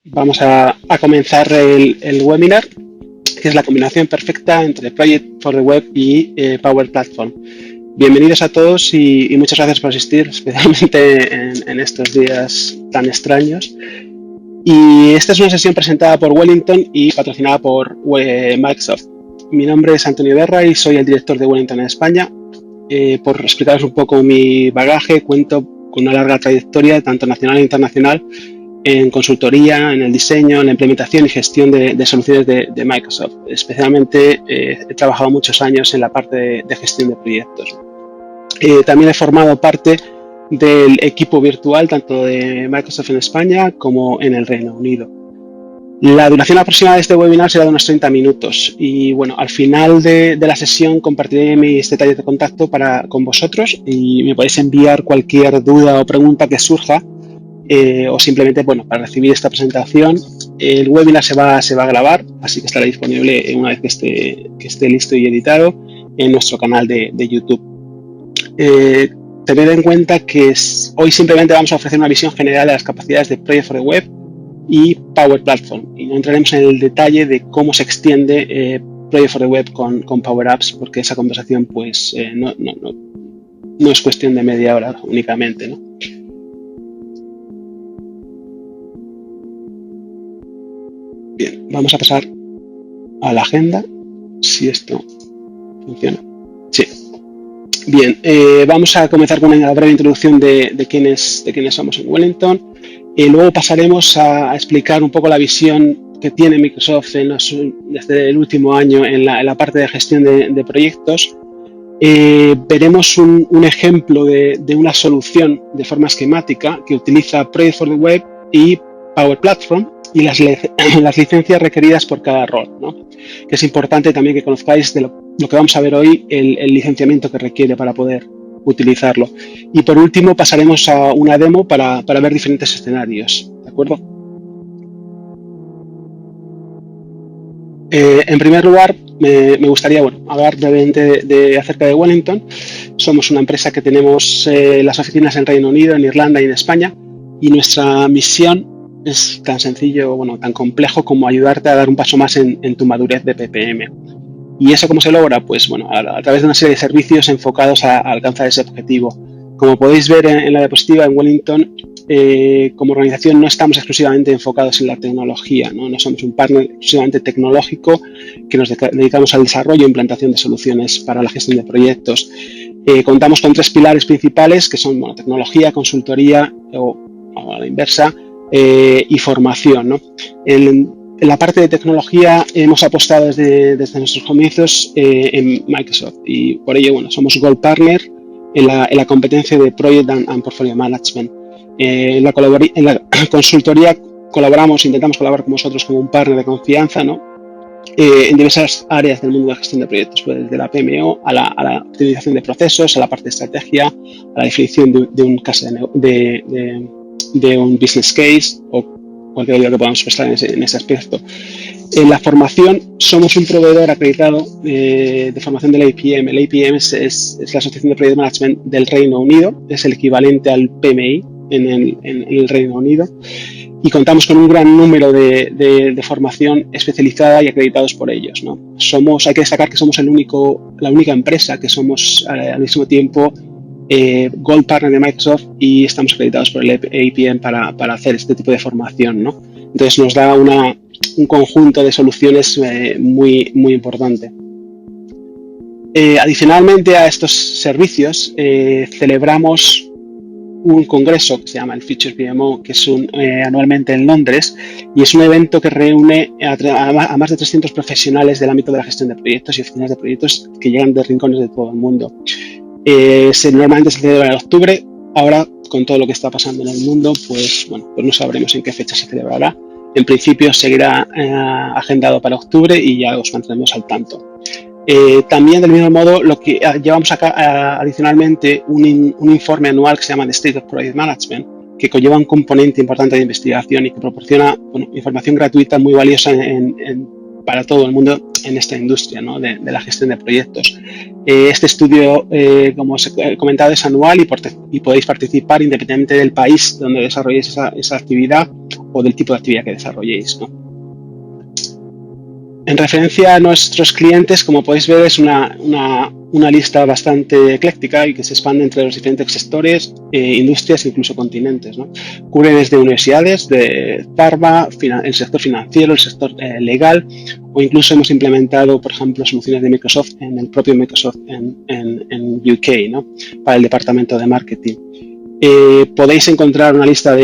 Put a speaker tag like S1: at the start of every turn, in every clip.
S1: Vamos a comenzar el webinar, que es la combinación perfecta entre Project for the Web y Power Platform. Bienvenidos a todos y muchas gracias por asistir, especialmente en estos días tan extraños. Y esta es una sesión presentada por Wellington y patrocinada por Microsoft. Mi nombre es Antonio Berra y soy el director de Wellington en España. Por explicaros un poco mi bagaje, cuento con una larga trayectoria, tanto nacional e internacional, en consultoría, en el diseño, en la implementación y gestión de soluciones de Microsoft. Especialmente he trabajado muchos años en la parte de gestión de proyectos. También he formado parte del equipo virtual tanto de Microsoft en España como en el Reino Unido. La duración aproximada de este webinar será de unos 30 minutos y bueno, al final de la sesión compartiré mis detalles de contacto con vosotros y me podéis enviar cualquier duda o pregunta que surja o simplemente, bueno, para recibir esta presentación. El webinar se va a grabar, así que estará disponible una vez que esté listo y editado en nuestro canal de YouTube. Tened en cuenta que hoy simplemente vamos a ofrecer una visión general de las capacidades de Project for the Web y Power Platform y no entraremos en el detalle de cómo se extiende Project for the Web con Power Apps, porque esa conversación pues no es cuestión de media hora únicamente, ¿no? Bien, vamos a pasar a la agenda, si esto funciona. Sí. Bien, vamos a comenzar con una breve introducción de quiénes somos en Wellington. Luego pasaremos a explicar un poco la visión que tiene Microsoft desde el último año en la parte de gestión de proyectos. Veremos un ejemplo de una solución de forma esquemática que utiliza Project for the Web y Power Platform y las licencias requeridas por cada rol, ¿no? Que es importante también que conozcáis de lo que vamos a ver hoy, el licenciamiento que requiere para poder utilizarlo. Y por último pasaremos a una demo para ver diferentes escenarios, ¿de acuerdo? En primer lugar, me gustaría hablar brevemente acerca de Wellington. Somos una empresa que tenemos las oficinas en Reino Unido, en Irlanda y en España, y nuestra misión es tan sencillo, tan complejo como ayudarte a dar un paso más en tu madurez de PPM. ¿Y eso cómo se logra? Pues a través de una serie de servicios enfocados a alcanzar ese objetivo. Como podéis ver en la diapositiva, en Wellington, como organización no estamos exclusivamente enfocados en la tecnología, no somos un partner exclusivamente tecnológico que nos dedicamos al desarrollo e implantación de soluciones para la gestión de proyectos. Contamos con 3 pilares principales que son tecnología, consultoría o a la inversa, y formación, ¿no? En la parte de tecnología hemos apostado desde nuestros comienzos en Microsoft y por ello somos Gold Partner en la competencia de Project and Portfolio Management. En la consultoría intentamos colaborar con vosotros como un partner de confianza, ¿no? En diversas áreas del mundo de gestión de proyectos, pues desde la PMO a la optimización de procesos, a la parte de estrategia, a la definición de un caso de un business case o cualquier ayuda que podamos prestar en ese aspecto. En la formación somos un proveedor acreditado de formación del APM. El APM es la Asociación de Project Management del Reino Unido, es el equivalente al PMI en el Reino Unido y contamos con un gran número de formación especializada y acreditados por ellos, ¿no? Hay que destacar que somos la única empresa que somos al mismo tiempo Gold Partner de Microsoft y estamos acreditados por el APM para hacer este tipo de formación, ¿no? Entonces nos da un conjunto de soluciones muy importante. Adicionalmente a estos servicios celebramos un congreso que se llama el Future PMO, que es anualmente en Londres, y es un evento que reúne a más de 300 profesionales del ámbito de la gestión de proyectos y oficinas de proyectos que llegan de rincones de todo el mundo. Normalmente se celebra en octubre. Ahora, con todo lo que está pasando en el mundo, pues no sabremos en qué fecha se celebrará. En principio seguirá agendado para octubre y ya os mantendremos al tanto. También, del mismo modo, lo que llevamos acá adicionalmente un informe anual que se llama The State of Project Management, que conlleva un componente importante de investigación y que proporciona información gratuita muy valiosa para todo el mundo en esta industria, ¿no? de la gestión de proyectos. Este estudio, como os he comentado, es anual y podéis participar independientemente del país donde desarrolléis esa actividad o del tipo de actividad que desarrolléis, ¿no? En referencia a nuestros clientes, como podéis ver, es una lista bastante ecléctica y que se expande entre los diferentes sectores, industrias e incluso continentes, ¿no? Cubre desde universidades, de pharma, el sector financiero, el sector legal, o incluso hemos implementado, por ejemplo, soluciones de Microsoft en el propio Microsoft en UK, ¿no? Para el departamento de marketing. Podéis encontrar una lista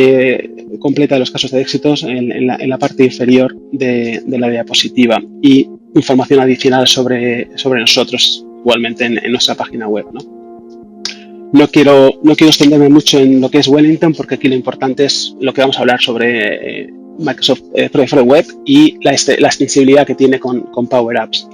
S1: completa de los casos de éxitos en la parte inferior de la diapositiva y información adicional sobre nosotros igualmente en nuestra página web, ¿no? No quiero extenderme mucho en lo que es Wellington, porque aquí lo importante es lo que vamos a hablar sobre Microsoft Project for the Web y la extensibilidad que tiene con Power Apps.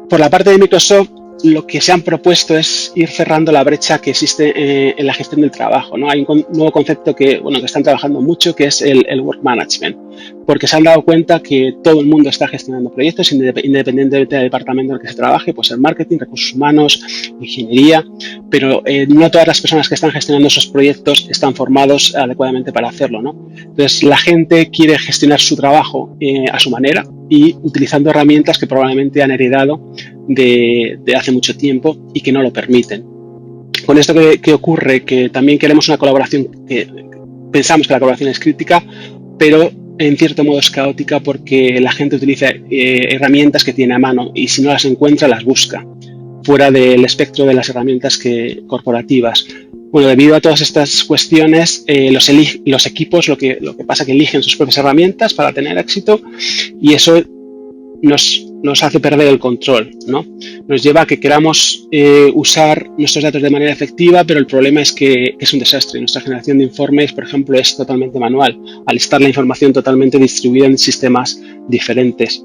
S1: Por la parte de Microsoft, lo que se han propuesto es ir cerrando la brecha que existe en la gestión del trabajo, ¿no? Hay un nuevo concepto que están trabajando mucho, que es el work management, porque se han dado cuenta que todo el mundo está gestionando proyectos independientemente del departamento en el que se trabaje, puede ser marketing, recursos humanos, ingeniería, pero no todas las personas que están gestionando esos proyectos están formados adecuadamente para hacerlo, ¿no? Entonces, la gente quiere gestionar su trabajo a su manera y utilizando herramientas que probablemente han heredado de hace mucho tiempo y que no lo permiten. Con esto, ¿qué ocurre? Que también queremos una colaboración que pensamos que la colaboración es crítica, pero en cierto modo es caótica porque la gente utiliza herramientas que tiene a mano y si no las encuentra, las busca fuera del espectro de las herramientas corporativas. Bueno, debido a todas estas cuestiones, los equipos lo que pasa es que eligen sus propias herramientas para tener éxito y eso nos hace perder el control, ¿no? Nos lleva a que queramos usar nuestros datos de manera efectiva, pero el problema es que es un desastre. Nuestra generación de informes, por ejemplo, es totalmente manual, al estar la información totalmente distribuida en sistemas diferentes.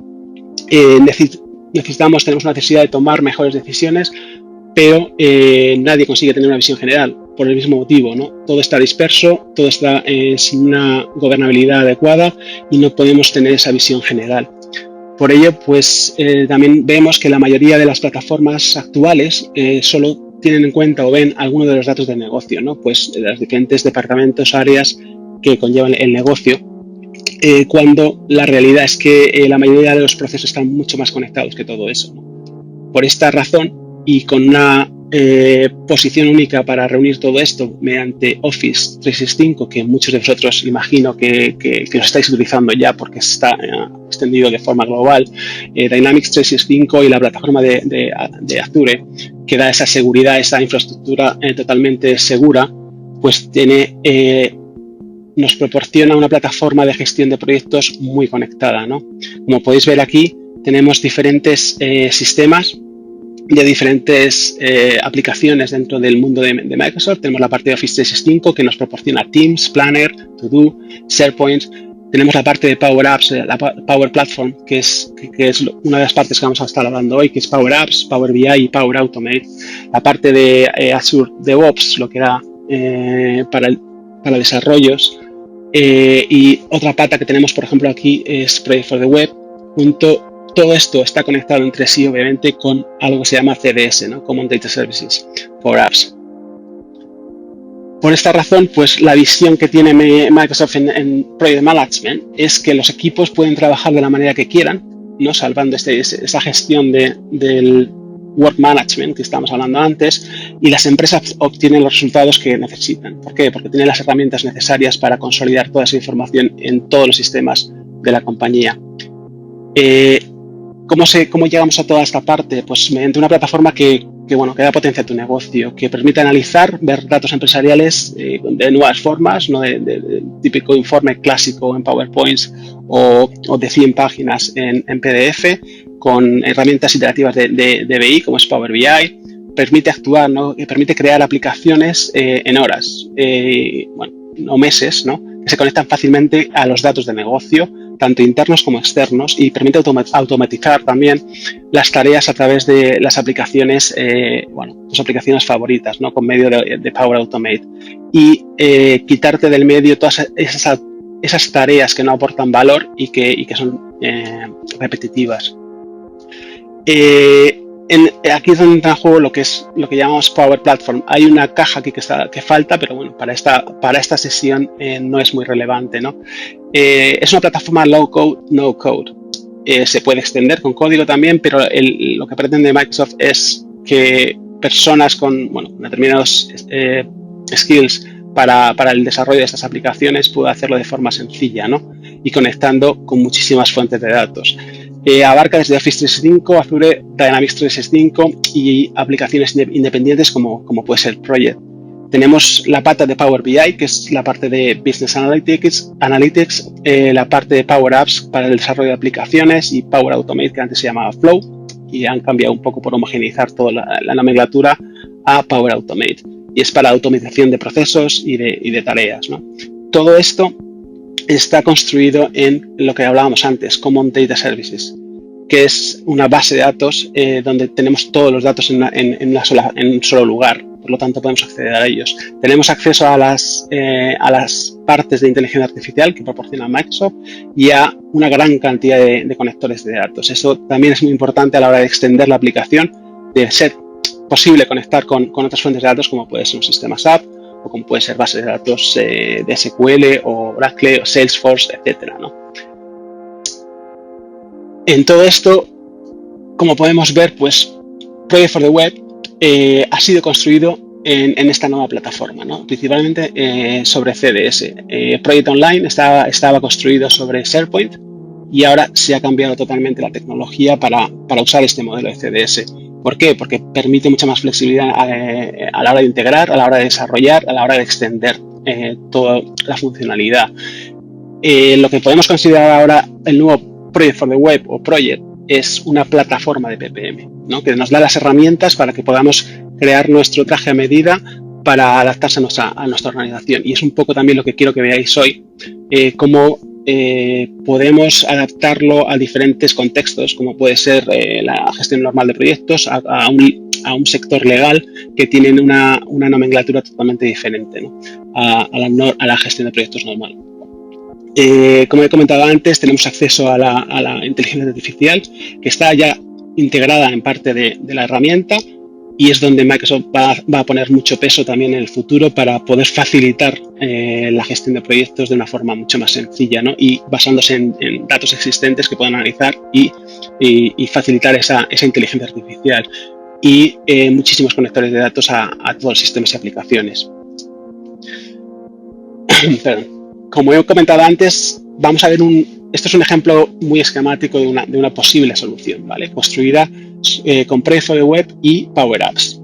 S1: Tenemos una necesidad de tomar mejores decisiones, pero nadie consigue tener una visión general por el mismo motivo, ¿no? Todo está disperso, todo está sin una gobernabilidad adecuada y no podemos tener esa visión general. Por ello, pues también vemos que la mayoría de las plataformas actuales solo tienen en cuenta o ven algunos de los datos del negocio, ¿no? Pues de los diferentes departamentos, áreas que conllevan el negocio, cuando la realidad es que la mayoría de los procesos están mucho más conectados que todo eso, ¿no? Por esta razón y con una posición única para reunir todo esto mediante Office 365, que muchos de vosotros imagino que lo estáis utilizando ya porque está extendido de forma global, Dynamics 365 y la plataforma de Azure, que da esa seguridad, esa infraestructura totalmente segura, pues nos proporciona una plataforma de gestión de proyectos muy conectada, ¿no? Como podéis ver aquí, tenemos diferentes sistemas de diferentes aplicaciones dentro del mundo de Microsoft. Tenemos la parte de Office 365 que nos proporciona Teams, Planner, To Do, SharePoint. Tenemos la parte de Power Apps, la Power Platform, que es una de las partes que vamos a estar hablando hoy, que es Power Apps, Power BI y Power Automate. La parte de Azure DevOps, lo que era para desarrollos. Y otra pata que tenemos, por ejemplo, aquí es Project for the Web. Todo esto está conectado entre sí, obviamente, con algo que se llama CDS, ¿no? Common Data Services for Apps. Por esta razón, pues la visión que tiene Microsoft en Project Management es que los equipos pueden trabajar de la manera que quieran, ¿no? Salvando esa gestión del Work Management que estábamos hablando antes, y las empresas obtienen los resultados que necesitan. ¿Por qué? Porque tienen las herramientas necesarias para consolidar toda esa información en todos los sistemas de la compañía. ¿Cómo llegamos a toda esta parte? Pues mediante una plataforma que da potencia a tu negocio, que permite analizar, ver datos empresariales de nuevas formas, no de típico informe clásico en PowerPoint o de 100 páginas en PDF, con herramientas iterativas de BI, como es Power BI, permite actuar, ¿no? Permite crear aplicaciones en horas, o meses, ¿no? Que se conectan fácilmente a los datos de negocio, tanto internos como externos, y permite automatizar también las tareas a través de las aplicaciones, tus aplicaciones favoritas, ¿no? Con medio de Power Automate, y quitarte del medio todas esas tareas que no aportan valor y que son repetitivas. Aquí es donde entra en juego lo que llamamos Power Platform. Hay una caja aquí que falta, pero bueno, para esta sesión no es muy relevante, ¿no? Es una plataforma low code, no code. Se puede extender con código también, pero lo que pretende Microsoft es que personas con determinados skills para el desarrollo de estas aplicaciones puedan hacerlo de forma sencilla, ¿no? Y conectando con muchísimas fuentes de datos. Abarca desde Office 365, Azure, Dynamics 365 y aplicaciones independientes como puede ser Project. Tenemos la pata de Power BI, que es la parte de Business Analytics, la parte de Power Apps para el desarrollo de aplicaciones y Power Automate, que antes se llamaba Flow, y han cambiado un poco por homogeneizar toda la nomenclatura a Power Automate. Y es para automatización de procesos y de tareas, ¿no? Todo esto está construido en lo que hablábamos antes, Common Data Services, que es una base de datos donde tenemos todos los datos en un solo lugar. Por lo tanto, podemos acceder a ellos. Tenemos acceso a las partes de inteligencia artificial que proporciona Microsoft y a una gran cantidad de conectores de datos. Eso también es muy importante a la hora de extender la aplicación, de ser posible conectar con otras fuentes de datos como puede ser un sistema SAP o como puede ser bases de datos de SQL o Oracle o Salesforce, etcétera, ¿no? En todo esto, como podemos ver, pues Project for the Web ha sido construido en esta nueva plataforma, ¿no? Principalmente sobre CDS. Project Online estaba construido sobre SharePoint y ahora se ha cambiado totalmente la tecnología para usar este modelo de CDS. ¿Por qué? Porque permite mucha más flexibilidad a la hora de integrar, a la hora de desarrollar, a la hora de extender toda la funcionalidad. Lo que podemos considerar ahora el nuevo Project for the Web o Project es una plataforma de PPM, ¿no? Que nos da las herramientas para que podamos crear nuestro traje a medida para adaptarse a nuestra organización. Y es un poco también lo que quiero que veáis hoy, cómo podemos adaptarlo a diferentes contextos, como puede ser la gestión normal de proyectos, a un sector legal que tienen una nomenclatura totalmente diferente, ¿no? a la gestión de proyectos normal. Como he comentado antes, tenemos acceso a la inteligencia artificial que está ya integrada en parte de la herramienta y es donde Microsoft va a poner mucho peso también en el futuro para poder facilitar la gestión de proyectos de una forma mucho más sencilla, ¿no? Y basándose en datos existentes que puedan analizar y facilitar esa inteligencia artificial y muchísimos conectores de datos a todos los sistemas y aplicaciones. Perdón. Como he comentado antes, vamos a ver esto es un ejemplo muy esquemático de una posible solución, ¿vale? Construida con Project for the Web y Power Apps.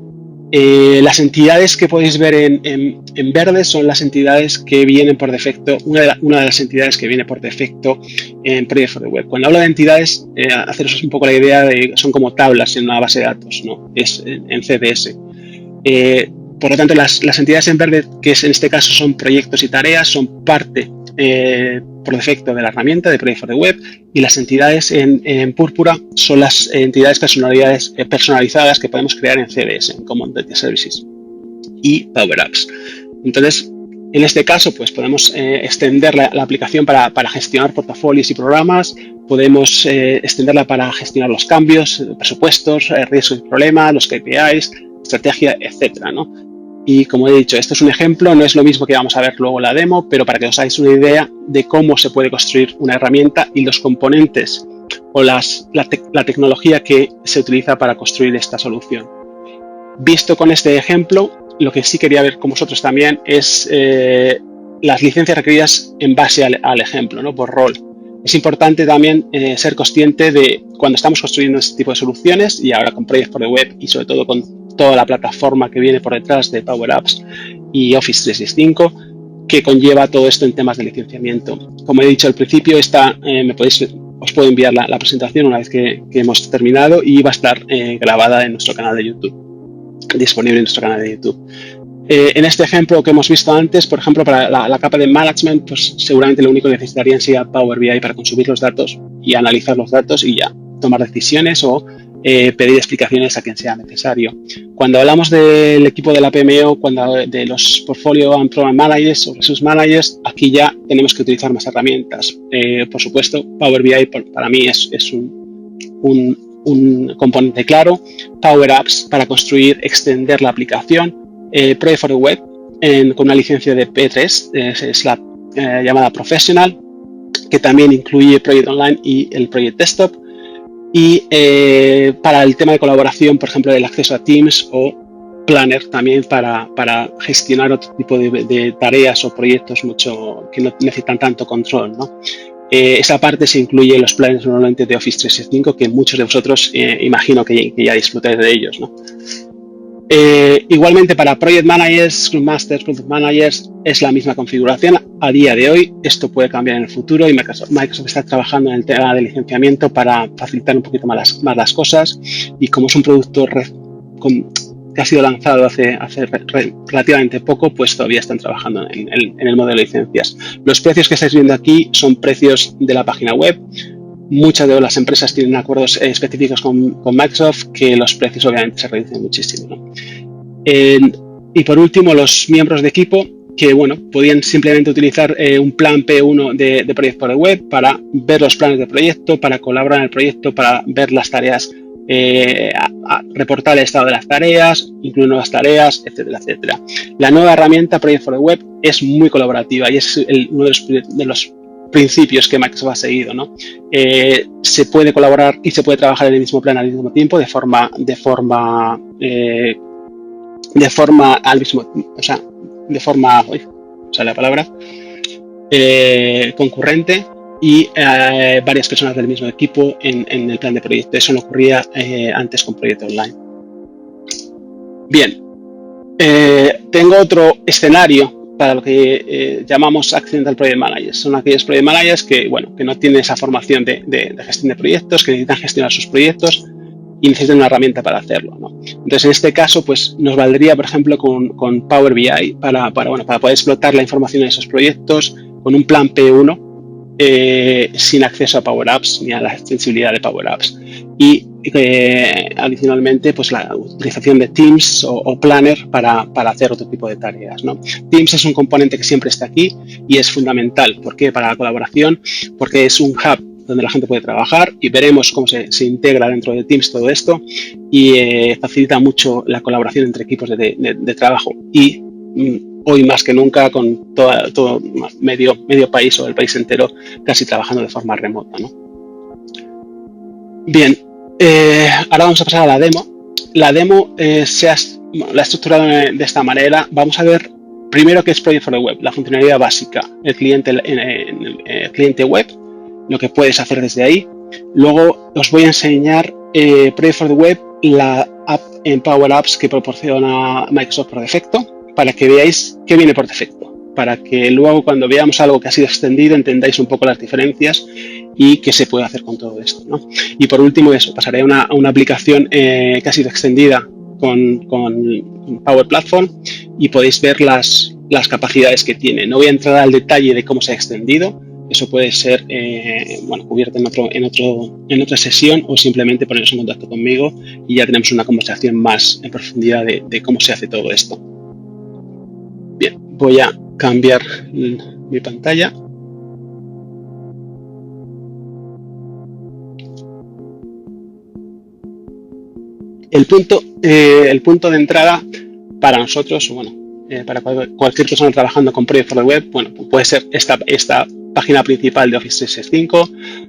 S1: Las entidades que podéis ver en verde son las entidades que vienen por defecto, una de las entidades que viene por defecto en Project for the Web. Cuando hablo de entidades, haceros un poco la idea de son como tablas en una base de datos, ¿no? Es en CDS. Por lo tanto, las entidades en verde, que en este caso son proyectos y tareas, son parte por defecto de la herramienta de Project for the Web, y las entidades en púrpura son las entidades personalizadas que podemos crear en CDS, en Common Data Services y Power Apps. Entonces, en este caso, pues podemos extender la aplicación para gestionar portafolios y programas, podemos extenderla para gestionar los cambios, presupuestos, riesgos y problemas, los KPIs, estrategia, etcétera, ¿no? Y como he dicho, esto es un ejemplo, no es lo mismo que vamos a ver luego en la demo, pero para que os hagáis una idea de cómo se puede construir una herramienta y los componentes o la tecnología que se utiliza para construir esta solución. Visto con este ejemplo, lo que sí quería ver con vosotros también es las licencias requeridas en base al ejemplo, ¿no? Por rol. Es importante también ser consciente de cuando estamos construyendo este tipo de soluciones, y ahora con Project for the Web y sobre todo con toda la plataforma que viene por detrás de Power Apps y Office 365, que conlleva todo esto en temas de licenciamiento. Como he dicho al principio, os puedo enviar la presentación una vez que hemos terminado y va a estar grabada en nuestro canal de YouTube, disponible en nuestro canal de YouTube. En este ejemplo que hemos visto antes, por ejemplo, para la capa de management, pues seguramente lo único que necesitarían sería Power BI para consumir los datos y analizar los datos y ya tomar decisiones o pedir explicaciones a quien sea necesario. Cuando hablamos del equipo de la PMO, de los Portfolio and Program Managers o Resource Managers, aquí ya tenemos que utilizar más herramientas. Por supuesto, Power BI para mí es un componente claro, Power Apps para construir, extender la aplicación, Project for the Web con una licencia de P3, es la llamada Professional, que también incluye Project Online y el Project Desktop. Y para el tema de colaboración, por ejemplo, el acceso a Teams o Planner también para gestionar otro tipo de tareas o proyectos que no necesitan tanto control, ¿no? Esa parte se incluye en los planes normalmente de Office 365, que muchos de vosotros imagino que ya disfrutáis de ellos, ¿no? Igualmente para Project Managers, Scrum Masters, Product Managers es la misma configuración a día de hoy. Esto puede cambiar en el futuro y Microsoft está trabajando en el tema de licenciamiento para facilitar un poquito más las cosas, y como es un producto que ha sido lanzado hace relativamente poco, pues todavía están trabajando en el modelo de licencias. Los precios que estáis viendo aquí son precios de la página web. Muchas de las empresas tienen acuerdos específicos con Microsoft, que los precios obviamente se reducen muchísimo, ¿no? Y por último, los miembros de equipo que podían simplemente utilizar un plan P1 de Project for the Web para ver los planes de proyecto, para colaborar en el proyecto, para ver las tareas, reportar el estado de las tareas, incluir nuevas tareas, etcétera, etcétera. La nueva herramienta Project for the Web es muy colaborativa y es uno de los principios que Microsoft ha seguido, ¿no? Se puede colaborar y se puede trabajar en el mismo plan al mismo tiempo de forma concurrente y varias personas del mismo equipo en el plan de proyecto. Eso no ocurría antes con Proyecto Online. Bien, tengo otro escenario para lo que llamamos Accidental Project Managers. Son aquellos Project Managers que no tienen esa formación de gestión de proyectos, que necesitan gestionar sus proyectos y necesitan una herramienta para hacerlo, ¿no? Entonces, en este caso, pues nos valdría, por ejemplo, con Power BI para poder explotar la información de esos proyectos con un plan P1 sin acceso a Power Apps ni a la sensibilidad de Power Apps. Y adicionalmente, pues la utilización de Teams o Planner para hacer otro tipo de tareas, ¿no? Teams es un componente que siempre está aquí y es fundamental. ¿Por qué? Para la colaboración, porque es un hub donde la gente puede trabajar y veremos cómo se integra dentro de Teams todo esto y facilita mucho la colaboración entre equipos de trabajo y hoy más que nunca con todo medio país o el país entero casi trabajando de forma remota, ¿no? Bien, ahora vamos a pasar a la demo. La demo la he estructurado de esta manera. Vamos a ver primero qué es Project for the Web, la funcionalidad básica, el cliente web, lo que puedes hacer desde ahí. Luego os voy a enseñar Project for the Web, la app en Power Apps que proporciona Microsoft por defecto, para que veáis qué viene por defecto, para que luego cuando veamos algo que ha sido extendido entendáis un poco las diferencias y qué se puede hacer con todo esto, ¿no? Y por último eso, pasaré a una aplicación que ha sido extendida con Power Platform y podéis ver las capacidades que tiene. No voy a entrar al detalle de cómo se ha extendido, eso puede ser cubierto en otra sesión o simplemente poneros en contacto conmigo y ya tenemos una conversación más en profundidad de cómo se hace todo esto. Bien, voy a cambiar mi pantalla. El punto de entrada para nosotros, para cualquier persona trabajando con Project for the Web, puede ser esta página principal de Office 365,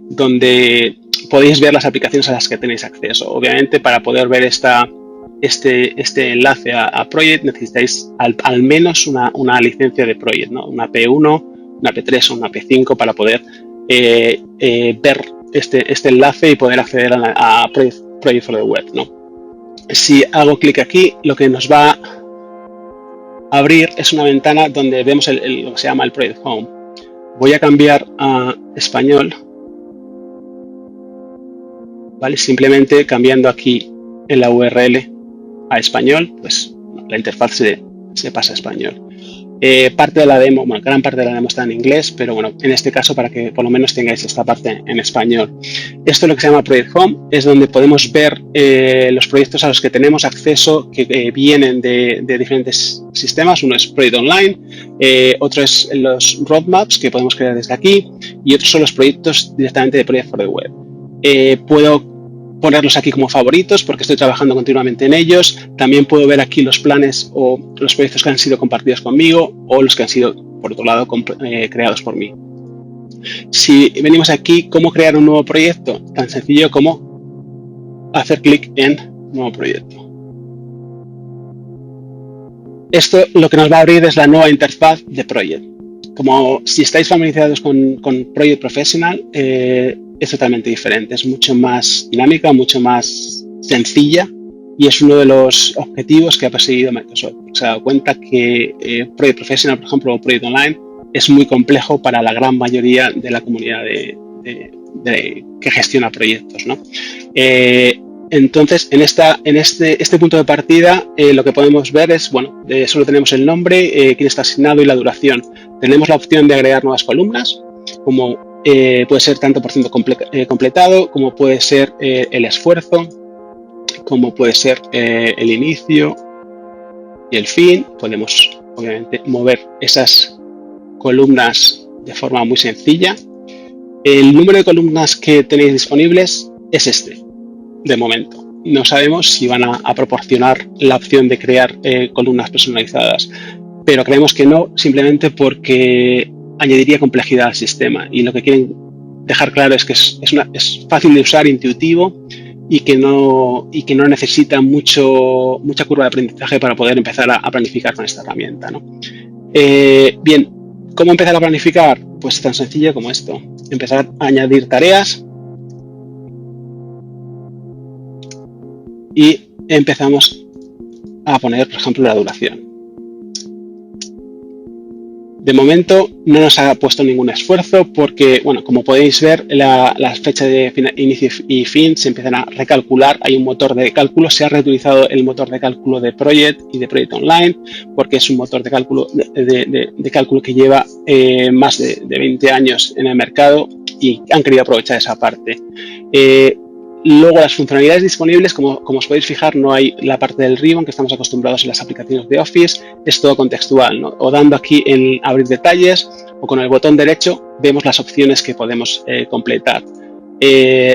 S1: donde podéis ver las aplicaciones a las que tenéis acceso. Obviamente, para poder ver este enlace a Project necesitáis al menos una licencia de Project, ¿no? Una P1, una P3 o una P5 para poder ver este enlace y poder acceder a Project for the Web, ¿no? Si hago clic aquí, lo que nos va a abrir es una ventana donde vemos lo que se llama el Project Home. Voy a cambiar a español, ¿vale? Simplemente cambiando aquí en la URL a español, pues la interfaz se pasa a español. Parte de la demo, gran parte de la demo está en inglés, pero en este caso para que por lo menos tengáis esta parte en español. Esto es lo que se llama Project Home, es donde podemos ver los proyectos a los que tenemos acceso que vienen de diferentes sistemas. Uno es Project Online, otro es los roadmaps que podemos crear desde aquí y otros son los proyectos directamente de Project for the Web. Puedo ponerlos aquí como favoritos porque estoy trabajando continuamente en ellos. También puedo ver aquí los planes o los proyectos que han sido compartidos conmigo o los que han sido, por otro lado, creados por mí. Si venimos aquí, ¿cómo crear un nuevo proyecto? Tan sencillo como hacer clic en nuevo proyecto. Esto lo que nos va a abrir es la nueva interfaz de Project. Como si estáis familiarizados con Project Professional, es totalmente diferente. Es mucho más dinámica, mucho más sencilla y es uno de los objetivos que ha perseguido Microsoft. Se ha dado cuenta que Project Professional, por ejemplo, o Project Online, es muy complejo para la gran mayoría de la comunidad que gestiona proyectos, ¿no? Entonces, en este punto de partida, lo que podemos ver es, bueno, solo tenemos el nombre, quién está asignado y la duración. Tenemos la opción de agregar nuevas columnas, como puede ser tanto por ciento completado, como puede ser el esfuerzo, como puede ser el inicio y el fin. Podemos, obviamente, mover esas columnas de forma muy sencilla. El número de columnas que tenéis disponibles es este. De momento, no sabemos si van a proporcionar la opción de crear columnas personalizadas, pero creemos que no, simplemente porque añadiría complejidad al sistema y lo que quieren dejar claro es que es fácil de usar, intuitivo y que no necesita mucha curva de aprendizaje para poder empezar a planificar con esta herramienta, ¿no? Bien, ¿cómo empezar a planificar? Pues tan sencillo como esto, empezar a añadir tareas. Y empezamos a poner, por ejemplo, la duración. De momento no nos ha puesto ningún esfuerzo porque, bueno, como podéis ver, la fecha de inicio y fin se empiezan a recalcular. Hay un motor de cálculo, se ha reutilizado el motor de cálculo de Project y de Project Online porque es un motor de cálculo, de cálculo que lleva más de 20 años en el mercado y han querido aprovechar esa parte. Luego, las funcionalidades disponibles, como os podéis fijar, no hay la parte del ribbon que estamos acostumbrados en las aplicaciones de Office, es todo contextual, ¿no? O dando aquí en abrir detalles o con el botón derecho vemos las opciones que podemos completar.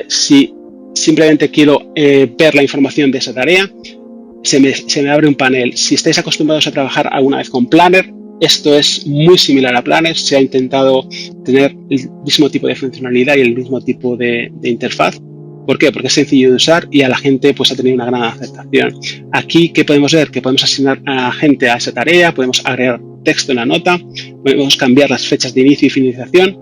S1: Si simplemente quiero ver la información de esa tarea, se me abre un panel. Si estáis acostumbrados a trabajar alguna vez con Planner, esto es muy similar a Planner, se ha intentado tener el mismo tipo de funcionalidad y el mismo tipo de interfaz. ¿Por qué? Porque es sencillo de usar y a la gente pues ha tenido una gran aceptación. Aquí, ¿qué podemos ver? Que podemos asignar a gente a esa tarea, podemos agregar texto en la nota, podemos cambiar las fechas de inicio y finalización,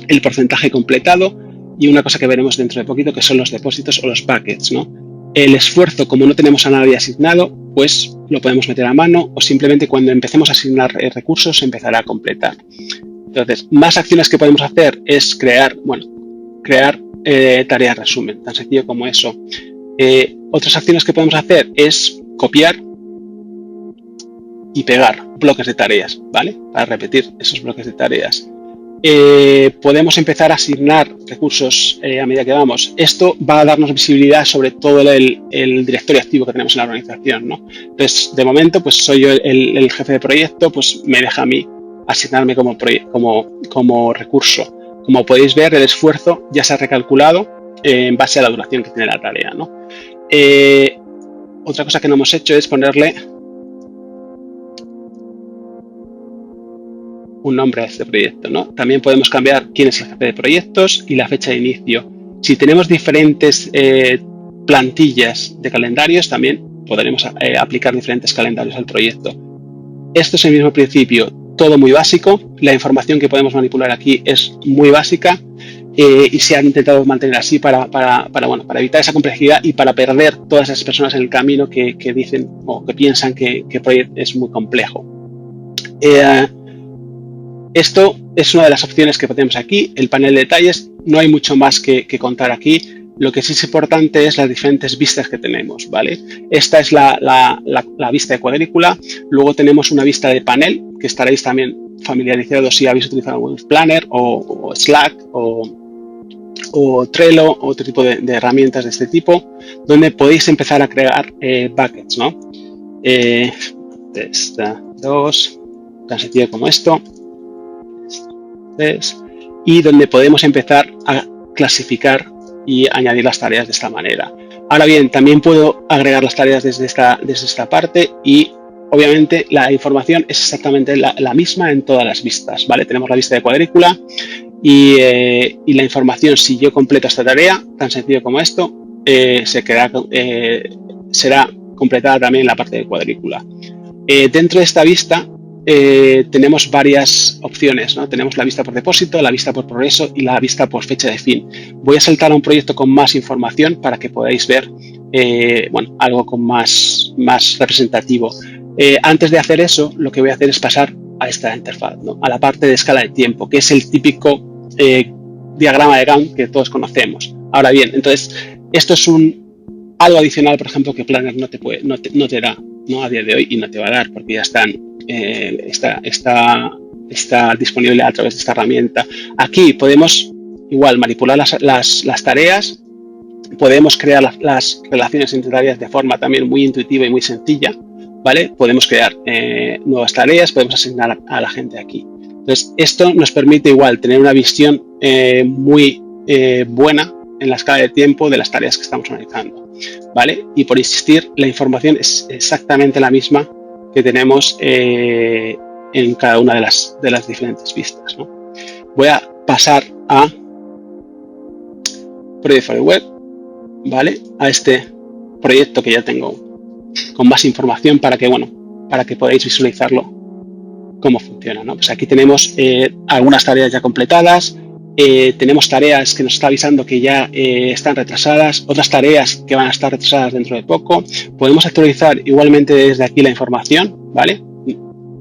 S1: el porcentaje completado y una cosa que veremos dentro de poquito que son los depósitos o los buckets, ¿no? El esfuerzo, como no tenemos a nadie asignado, pues lo podemos meter a mano o simplemente cuando empecemos a asignar recursos se empezará a completar. Entonces, más acciones que podemos hacer es crear tareas resumen, tan sencillo como eso. Otras acciones que podemos hacer es copiar y pegar bloques de tareas, ¿vale? Para repetir esos bloques de tareas. Podemos empezar a asignar recursos a medida que vamos. Esto va a darnos visibilidad sobre todo el directorio activo que tenemos en la organización, ¿no? Entonces, de momento, pues soy yo el jefe de proyecto, pues me deja a mí asignarme como recurso. Como podéis ver, el esfuerzo ya se ha recalculado en base a la duración que tiene la tarea, ¿no? Otra cosa que no hemos hecho es ponerle un nombre a este proyecto, ¿no? También podemos cambiar quién es el jefe de proyectos y la fecha de inicio. Si tenemos diferentes plantillas de calendarios, también podremos aplicar diferentes calendarios al proyecto. Esto es el mismo principio. Todo muy básico, la información que podemos manipular aquí es muy básica y se ha intentado mantener así para evitar esa complejidad y para perder todas esas personas en el camino que dicen o que piensan que Project es muy complejo. Esto es una de las opciones que tenemos aquí, el panel de detalles. No hay mucho más que contar aquí. Lo que sí es importante es las diferentes vistas que tenemos, ¿vale? Esta es la vista de cuadrícula. Luego tenemos una vista de panel, que estaréis también familiarizados si habéis utilizado algún Planner o Slack o Trello o otro tipo de herramientas de este tipo, donde podéis empezar a crear buckets, ¿no? Dos, tan sencillo como esto. Y donde podemos empezar a clasificar y añadir las tareas de esta manera. Ahora bien, también puedo agregar las tareas desde esta parte y obviamente la información es exactamente la misma en todas las vistas, ¿vale? Tenemos la vista de cuadrícula y la información, si yo completo esta tarea, tan sencillo como esto, será completada también en la parte de cuadrícula. Dentro de esta vista tenemos varias opciones, ¿no? Tenemos la vista por depósito, la vista por progreso y la vista por fecha de fin. Voy a saltar a un proyecto con más información para que podáis ver algo con más representativo. Antes de hacer eso, lo que voy a hacer es pasar a esta interfaz, ¿no? A la parte de escala de tiempo, que es el típico diagrama de Gantt que todos conocemos. Ahora bien, entonces, esto es algo adicional, por ejemplo, que Planner no te da, ¿no? A día de hoy, y no te va a dar, porque ya está disponible a través de esta herramienta. Aquí podemos igual manipular las tareas, podemos crear las relaciones entre tareas de forma también muy intuitiva y muy sencilla, ¿vale? Podemos crear nuevas tareas, podemos asignar a la gente aquí. Entonces, esto nos permite igual tener una visión muy buena en la escala de tiempo de las tareas que estamos analizando, ¿vale? Y por insistir, la información es exactamente la misma que tenemos en cada una de las diferentes vistas, ¿no? Voy a pasar a Project for the Web, ¿vale? A este proyecto que ya tengo con más información para que podáis visualizarlo cómo funciona, ¿no? Pues aquí tenemos algunas tareas ya completadas, tenemos tareas que nos está avisando que ya están retrasadas, otras tareas que van a estar retrasadas dentro de poco. Podemos actualizar igualmente desde aquí la información, ¿vale?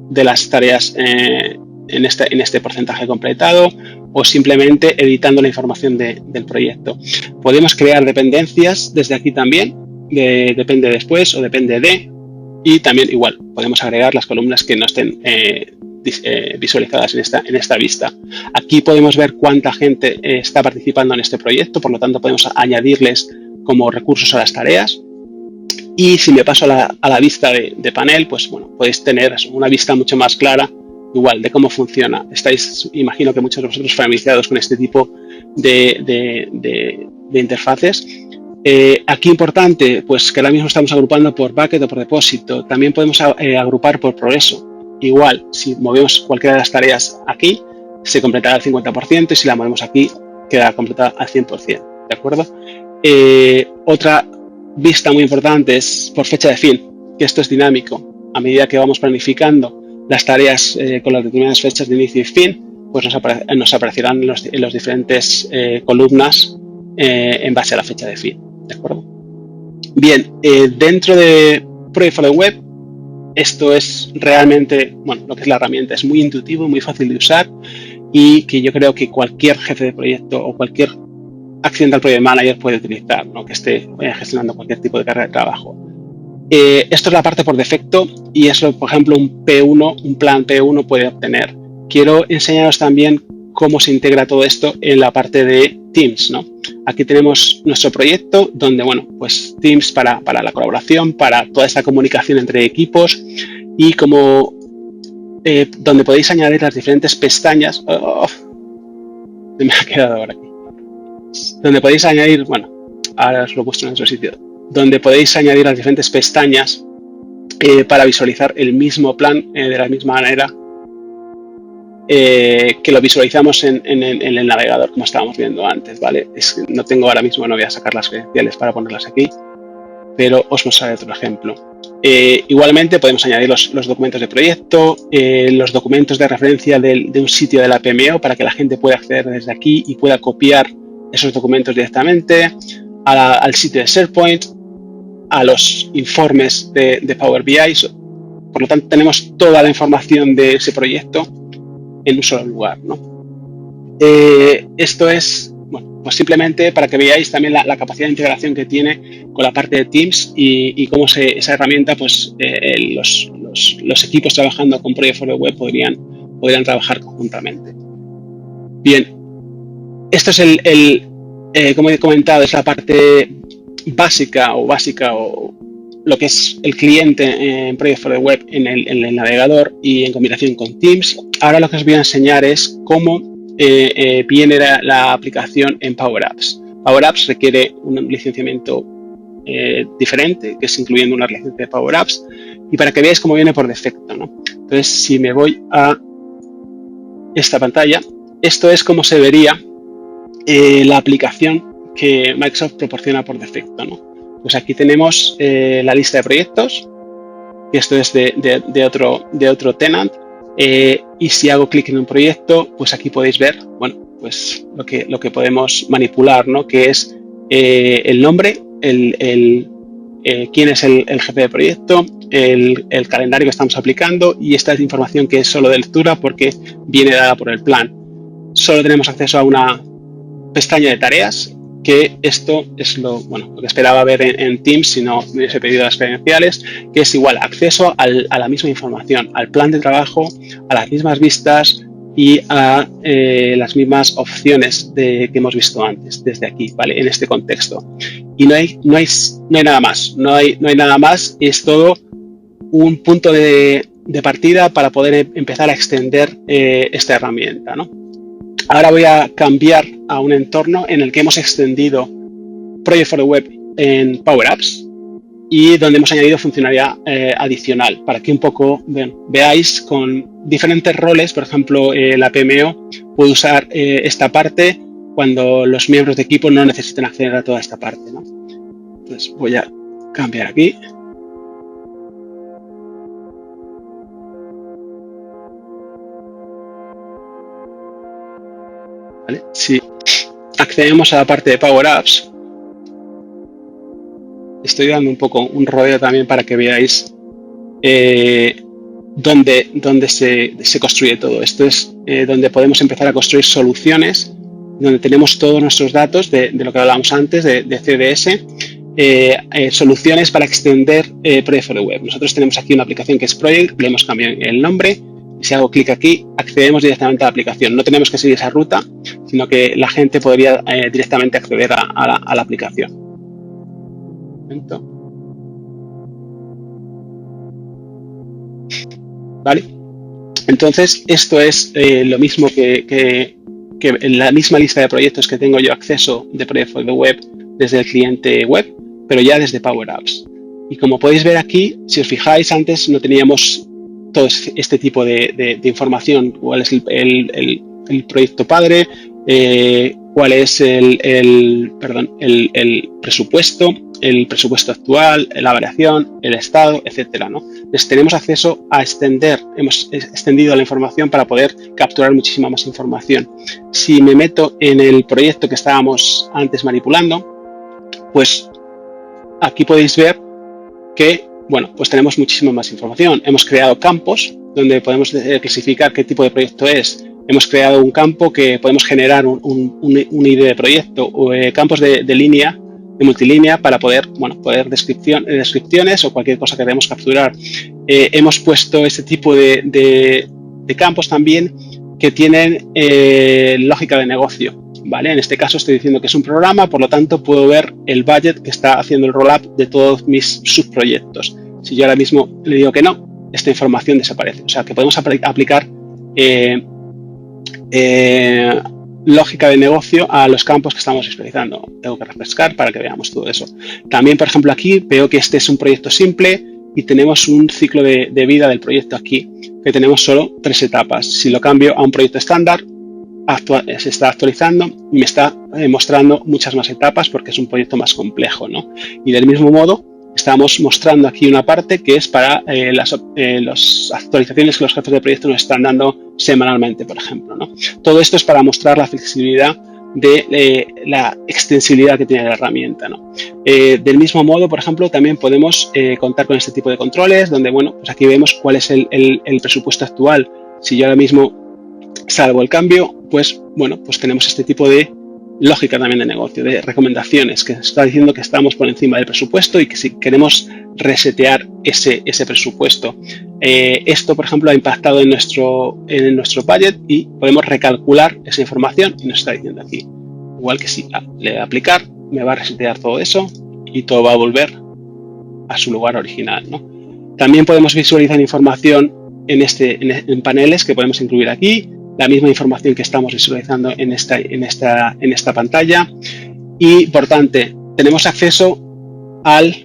S1: De las tareas en este porcentaje completado, o simplemente editando la información del proyecto. Podemos crear dependencias desde aquí también, depende después o depende de, y también igual podemos agregar las columnas que no estén visualizadas en esta vista. Aquí podemos ver cuánta gente está participando en este proyecto, por lo tanto podemos añadirles como recursos a las tareas. Y si me paso a la vista de panel, pues bueno, podéis tener una vista mucho más clara igual de cómo funciona. Imagino que muchos de vosotros familiarizados con este tipo de interfaces. Aquí importante, pues que ahora mismo estamos agrupando por bucket o por depósito. También podemos agrupar por progreso. Igual, si movemos cualquiera de las tareas aquí, se completará al 50%, y si la movemos aquí, quedará completada al 100%, ¿de acuerdo? Otra vista muy importante es por fecha de fin, que esto es dinámico. A medida que vamos planificando las tareas con las determinadas fechas de inicio y fin, pues nos aparecerán en los diferentes columnas en base a la fecha de fin, ¿de acuerdo? Bien, dentro de Project for the Web, esto es realmente, lo que es la herramienta, es muy intuitivo, muy fácil de usar, y que yo creo que cualquier jefe de proyecto o cualquier Accidental Project Manager puede utilizar, ¿no? Que esté gestionando cualquier tipo de carga de trabajo. Esto es la parte por defecto, y eso, por ejemplo, un plan P1 puede obtener. Quiero enseñaros también cómo se integra todo esto en la parte de Teams, ¿no? Aquí tenemos nuestro proyecto donde, pues Teams para la colaboración, para toda esta comunicación entre equipos, y como donde podéis añadir las diferentes pestañas. Se me ha quedado ahora aquí. Donde podéis añadir, ahora os lo he puesto en otro sitio, donde podéis añadir las diferentes pestañas para visualizar el mismo plan de la misma manera que lo visualizamos en el navegador, como estábamos viendo antes, ¿vale? No tengo ahora mismo, no voy a sacar las credenciales para ponerlas aquí, pero os mostraré otro ejemplo. Igualmente podemos añadir los documentos de proyecto, los documentos de referencia de un sitio de la PMO para que la gente pueda acceder desde aquí y pueda copiar esos documentos directamente, al sitio de SharePoint, a los informes de Power BI. Por lo tanto, tenemos toda la información de ese proyecto en un solo lugar, ¿no? Esto es, pues simplemente para que veáis también la capacidad de integración que tiene con la parte de Teams y cómo esa herramienta, pues los equipos trabajando con Project for the Web podrían trabajar conjuntamente. Bien, esto es como he comentado, es la parte básica o lo que es el cliente en Project for the Web en el navegador y en combinación con Teams. Ahora lo que os voy a enseñar es cómo viene la aplicación en Power Apps. Power Apps requiere un licenciamiento diferente, que es incluyendo una licencia de Power Apps, y para que veáis cómo viene por defecto, ¿no? Entonces, si me voy a esta pantalla, esto es como se vería la aplicación que Microsoft proporciona por defecto, ¿no? Pues aquí tenemos la lista de proyectos, y esto es de otro tenant, y si hago clic en un proyecto, pues aquí podéis ver, bueno, pues lo que podemos manipular, ¿no? Que es el nombre, quién es el jefe de proyecto, el calendario que estamos aplicando, y esta es información que es solo de lectura porque viene dada por el plan. Solo tenemos acceso a una pestaña de tareas, que esto es lo que esperaba ver en Teams si no me hubiese pedido las credenciales, que es igual acceso a la misma información, al plan de trabajo, a las mismas vistas y a las mismas opciones que hemos visto antes, desde aquí, ¿vale? En este contexto. Y no hay nada más, no hay nada más, es todo un punto de partida para poder empezar a extender esta herramienta, ¿no? Ahora voy a cambiar a un entorno en el que hemos extendido Project for the Web en Power Apps y donde hemos añadido funcionalidad adicional para que un poco veáis con diferentes roles. Por ejemplo, la PMO puede usar esta parte cuando los miembros de equipo no necesitan acceder a toda esta parte, ¿no? Entonces voy a cambiar aquí. ¿Vale? Si accedemos a la parte de Power Apps, estoy dando un poco un rodeo también para que veáis dónde se construye todo. Esto es donde podemos empezar a construir soluciones, donde tenemos todos nuestros datos de lo que hablábamos antes, de CDS, soluciones para extender Project for the Web. Nosotros tenemos aquí una aplicación que es Project, le hemos cambiado el nombre. Si hago clic aquí, accedemos directamente a la aplicación. No tenemos que seguir esa ruta, sino que la gente podría directamente acceder a la aplicación. Un momento. ¿Vale? Entonces, esto es lo mismo que en la misma lista de proyectos que tengo yo acceso de Project for the Web desde el cliente web, pero ya desde Power Apps. Y como podéis ver aquí, si os fijáis, antes no teníamos todo este tipo de información. ¿Cuál es el proyecto padre? ¿Cuál es el presupuesto? El presupuesto actual, la variación, el estado, etcétera, ¿no? Entonces tenemos acceso a hemos extendido la información para poder capturar muchísima más información. Si me meto en el proyecto que estábamos antes manipulando, pues aquí podéis ver que, bueno, pues tenemos muchísima más información. Hemos creado campos donde podemos clasificar qué tipo de proyecto es. Hemos creado un campo que podemos generar un ID de proyecto, o campos de línea, de multilínea, para poder descripciones o cualquier cosa que queremos capturar. Hemos puesto este tipo de campos también que tienen lógica de negocio, ¿vale? En este caso estoy diciendo que es un programa, por lo tanto puedo ver el budget que está haciendo el roll-up de todos mis subproyectos. Si yo ahora mismo le digo que no, esta información desaparece. O sea, que podemos aplicar lógica de negocio a los campos que estamos visualizando. Tengo que refrescar para que veamos todo eso. También, por ejemplo, aquí veo que este es un proyecto simple y tenemos un ciclo de vida del proyecto aquí, que tenemos solo 3 etapas. Si lo cambio a un proyecto estándar, se está actualizando y me está mostrando muchas más etapas porque es un proyecto más complejo, ¿no? Y del mismo modo, estamos mostrando aquí una parte que es para las actualizaciones que los jefes de proyecto nos están dando semanalmente, por ejemplo, ¿no? Todo esto es para mostrar la flexibilidad de la extensibilidad que tiene la herramienta, ¿no? Del mismo modo, por ejemplo, también podemos contar con este tipo de controles donde, bueno, pues aquí vemos cuál es el presupuesto actual. Si yo ahora mismo salvo el cambio, pues bueno, pues tenemos este tipo de lógica también de negocio, de recomendaciones, que está diciendo que estamos por encima del presupuesto y que si queremos resetear ese presupuesto. Esto, por ejemplo, ha impactado en nuestro budget y podemos recalcular esa información y nos está diciendo aquí. Igual que si le doy a aplicar, me va a resetear todo eso y todo va a volver a su lugar original, ¿no? También podemos visualizar información en paneles que podemos incluir aquí, la misma información que estamos visualizando en esta pantalla. Y, importante, tenemos acceso al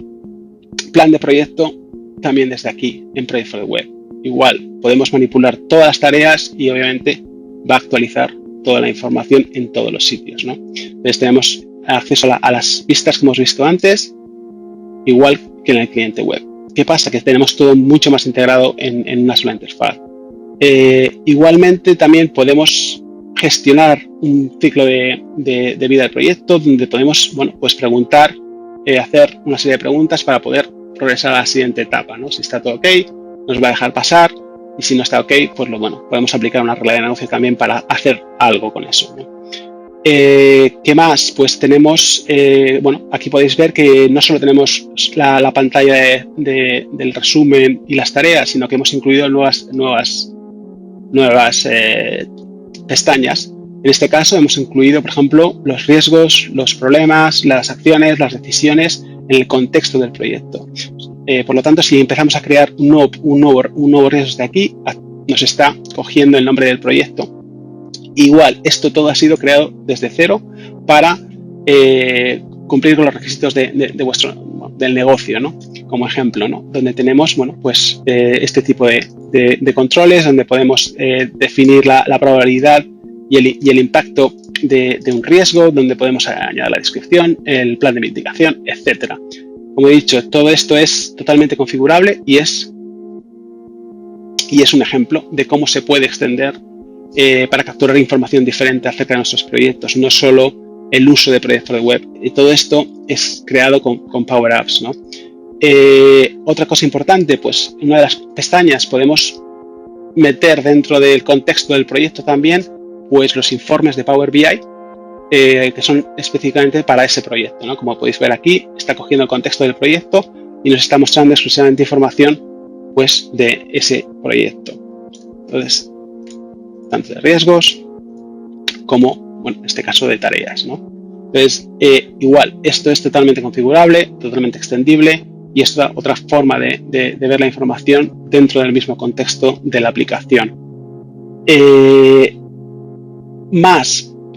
S1: plan de proyecto también desde aquí, en Project for the Web. Igual, podemos manipular todas las tareas y obviamente va a actualizar toda la información en todos los sitios, ¿no? Entonces tenemos acceso a las vistas que hemos visto antes, igual que en el cliente web. ¿Qué pasa? Que tenemos todo mucho más integrado en una sola interfaz. Igualmente también podemos gestionar un ciclo de vida del proyecto donde podemos, bueno, pues preguntar, hacer una serie de preguntas para poder progresar a la siguiente etapa, ¿no? Si está todo ok, nos va a dejar pasar, y si no está ok, pues podemos aplicar una regla de negocio también para hacer algo con eso, ¿no? ¿Qué más? Pues tenemos, bueno, aquí podéis ver que no solo tenemos la pantalla del resumen y las tareas, sino que hemos incluido nuevas pestañas. En este caso hemos incluido, por ejemplo, los riesgos, los problemas, las acciones, las decisiones en el contexto del proyecto. Por lo tanto, si empezamos a crear un nuevo riesgo desde aquí, nos está cogiendo el nombre del proyecto. Igual, esto todo ha sido creado desde cero para cumplir con los requisitos del negocio, ¿no? Como ejemplo, ¿no? Donde tenemos, bueno, pues este tipo de controles, donde podemos definir la probabilidad y el impacto de un riesgo, donde podemos añadir la descripción, el plan de mitigación, etcétera. Como he dicho, todo esto es totalmente configurable y es un ejemplo de cómo se puede extender para capturar información diferente acerca de nuestros proyectos, no solo el uso de proyectos de web. Y todo esto es creado con Power Apps, ¿no? Otra cosa importante, pues en una de las pestañas podemos meter dentro del contexto del proyecto también pues los informes de Power BI que son específicamente para ese proyecto, ¿no? Como podéis ver aquí, está cogiendo el contexto del proyecto y nos está mostrando exclusivamente información pues de ese proyecto. Entonces, tanto de riesgos como, bueno, en este caso de tareas, ¿no? Entonces, igual, esto es totalmente configurable, totalmente extendible y es otra forma de ver la información dentro del mismo contexto de la aplicación.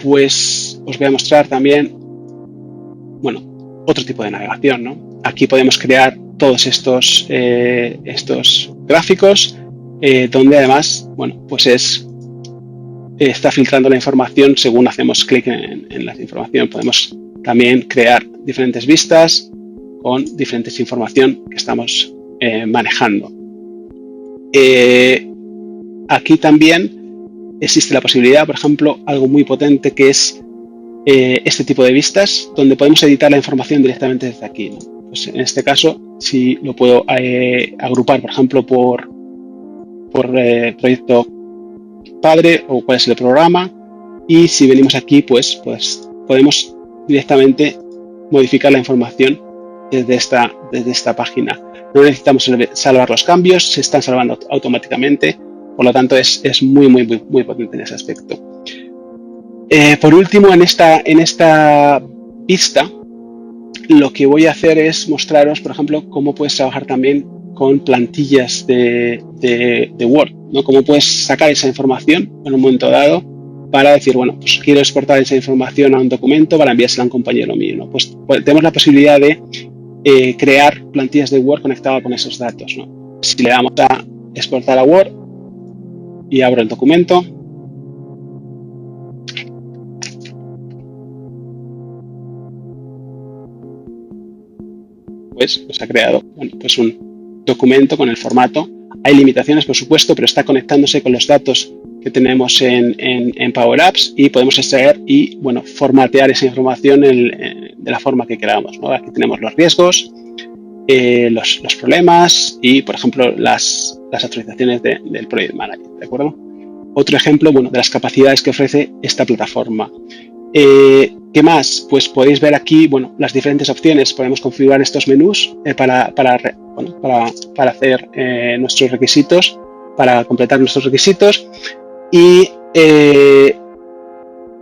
S1: Pues os voy a mostrar también, bueno, otro tipo de navegación, ¿no? Aquí podemos crear todos estos gráficos donde además, bueno, pues está filtrando la información según hacemos clic en la información. Podemos también crear diferentes vistas con diferentes información que estamos manejando. Aquí también existe la posibilidad, por ejemplo, algo muy potente que es este tipo de vistas donde podemos editar la información directamente desde aquí, ¿no? Pues en este caso, si lo puedo agrupar, por ejemplo, por proyecto padre o cuál es el programa, y si venimos aquí pues podemos directamente modificar la información desde esta página. No necesitamos salvar los cambios, se están salvando automáticamente, por lo tanto es muy potente en ese aspecto. Por último, en esta vista lo que voy a hacer es mostraros, por ejemplo, cómo puedes trabajar también con plantillas de Word, ¿no? Cómo puedes sacar esa información en un momento dado para decir, bueno, pues quiero exportar esa información a un documento para enviársela a un compañero mío, ¿no? Pues tenemos la posibilidad de crear plantillas de Word conectadas con esos datos, ¿no? Si le damos a exportar a Word y abro el documento, pues nos ha creado, bueno, pues un documento con el formato. Hay limitaciones, por supuesto, pero está conectándose con los datos que tenemos en Power Apps y podemos extraer y, bueno, formatear esa información de la forma que queramos, ¿no? Aquí tenemos los riesgos, los problemas y, por ejemplo, las actualizaciones del Project Manager, ¿de acuerdo? Otro ejemplo, bueno, de las capacidades que ofrece esta plataforma. ¿Qué más? Pues podéis ver aquí, bueno, las diferentes opciones. Podemos configurar estos menús para hacer nuestros requisitos, para completar nuestros requisitos y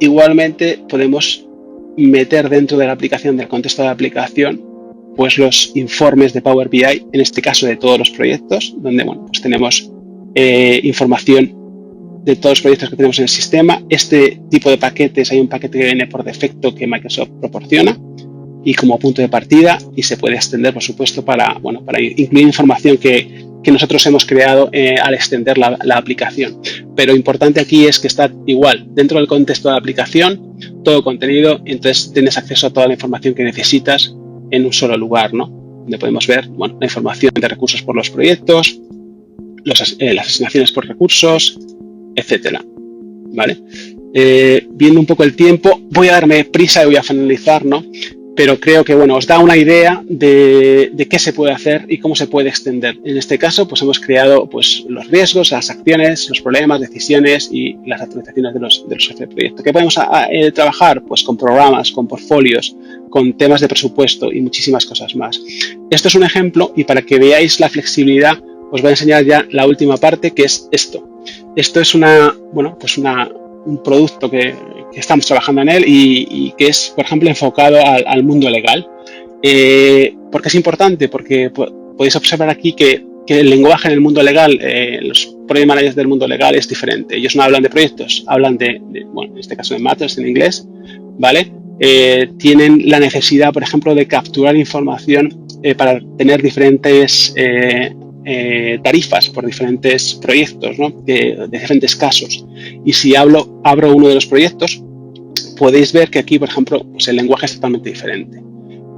S1: igualmente podemos meter dentro de la aplicación, del contexto de la aplicación, pues los informes de Power BI, en este caso de todos los proyectos, donde, bueno, pues tenemos información de todos los proyectos que tenemos en el sistema. Este tipo de paquetes, hay un paquete que viene por defecto que Microsoft proporciona y como punto de partida, y se puede extender, por supuesto, para incluir información que nosotros hemos creado al extender la aplicación. Pero importante aquí es que está igual dentro del contexto de la aplicación, todo contenido, entonces tienes acceso a toda la información que necesitas en un solo lugar, ¿no? Donde podemos ver la información de recursos por los proyectos, las asignaciones por recursos, etcétera. ¿Vale? Viendo un poco el tiempo, voy a darme prisa y voy a finalizar, ¿no? Pero creo que os da una idea de qué se puede hacer y cómo se puede extender. En este caso, pues hemos creado los riesgos, las acciones, los problemas, decisiones y las actualizaciones de los jefes de proyecto. ¿Qué podemos trabajar? Pues con programas, con portfolios, con temas de presupuesto y muchísimas cosas más. Esto es un ejemplo, y para que veáis la flexibilidad, os voy a enseñar ya la última parte, que es esto. Esto es un producto que estamos trabajando en él y que es, por ejemplo, enfocado al mundo legal. ¿Por qué es importante? Porque podéis observar aquí que el lenguaje en el mundo legal, los project managers del mundo legal es diferente. Ellos no hablan de proyectos, hablan en este caso de matters en inglés, ¿vale? Tienen la necesidad, por ejemplo, de capturar información para tener diferentes tarifas por diferentes proyectos, ¿no? de diferentes casos. Y si abro uno de los proyectos, podéis ver que aquí, por ejemplo, pues el lenguaje es totalmente diferente.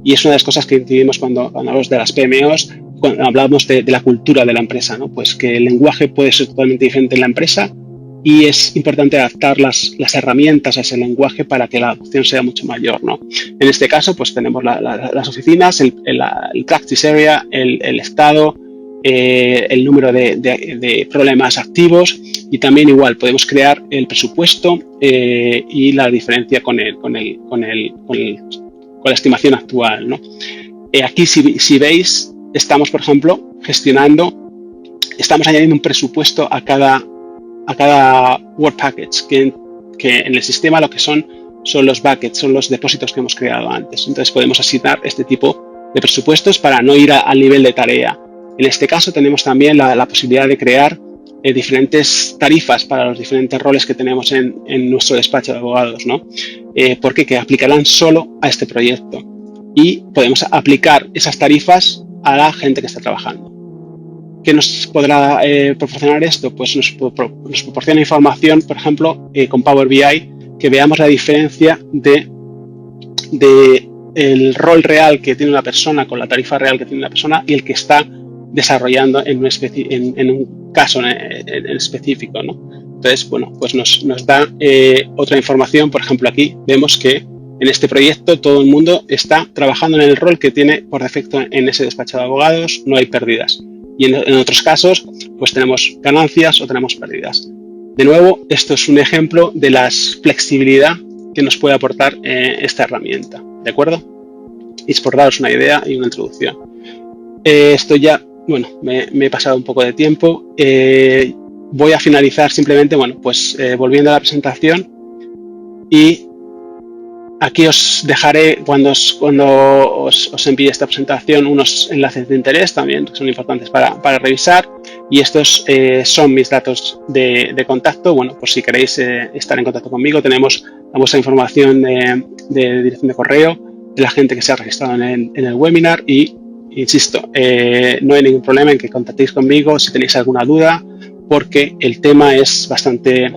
S1: Y es una de las cosas que incidimos cuando hablamos de las PMOs, cuando hablamos de la cultura de la empresa, ¿no? Pues que el lenguaje puede ser totalmente diferente en la empresa y es importante adaptar las herramientas a ese lenguaje para que la adopción sea mucho mayor, ¿no? En este caso, pues tenemos las oficinas, el practice area, el estado, el número de problemas activos, y también igual podemos crear el presupuesto y la diferencia con la estimación actual, ¿no? Aquí si veis, estamos, por ejemplo, estamos añadiendo un presupuesto a cada Word Package, que en el sistema lo que son los buckets, son los depósitos que hemos creado antes. Entonces podemos asignar este tipo de presupuestos para no ir al nivel de tarea. En este caso tenemos también la posibilidad de crear diferentes tarifas para los diferentes roles que tenemos en nuestro despacho de abogados, ¿no? Porque que aplicarán solo a este proyecto, y podemos aplicar esas tarifas a la gente que está trabajando. ¿Qué nos podrá proporcionar esto? Pues nos proporciona información, por ejemplo, con Power BI, que veamos la diferencia de el rol real que tiene una persona con la tarifa real que tiene una persona y el que está desarrollando en un caso en específico, ¿no? Entonces, pues nos da otra información. Por ejemplo, aquí vemos que en este proyecto todo el mundo está trabajando en el rol que tiene por defecto en ese despacho de abogados, no hay pérdidas. Y en otros casos, pues tenemos ganancias o tenemos pérdidas. De nuevo, esto es un ejemplo de la flexibilidad que nos puede aportar esta herramienta, ¿de acuerdo? Y es por daros una idea y una introducción. Esto ya, me he pasado un poco de tiempo. Voy a finalizar simplemente, volviendo a la presentación, y aquí os dejaré, cuando os envíe esta presentación, unos enlaces de interés también, que son importantes para revisar, y estos son mis datos de contacto. Por si queréis estar en contacto conmigo, tenemos vuestra información de dirección de correo de la gente que se ha registrado en el webinar, y insisto, no hay ningún problema en que contactéis conmigo si tenéis alguna duda, porque el tema es bastante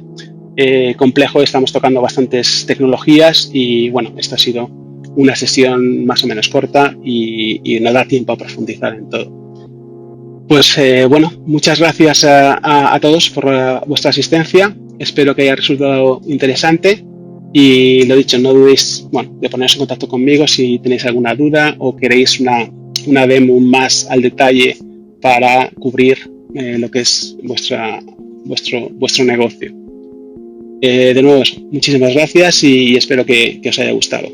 S1: complejo, estamos tocando bastantes tecnologías y esta ha sido una sesión más o menos corta y no da tiempo a profundizar en todo. Pues muchas gracias a todos por vuestra asistencia, espero que haya resultado interesante y lo dicho, no dudéis de poneros en contacto conmigo si tenéis alguna duda o queréis una demo más al detalle para cubrir lo que es vuestro negocio. De nuevo, muchísimas gracias y espero que os haya gustado.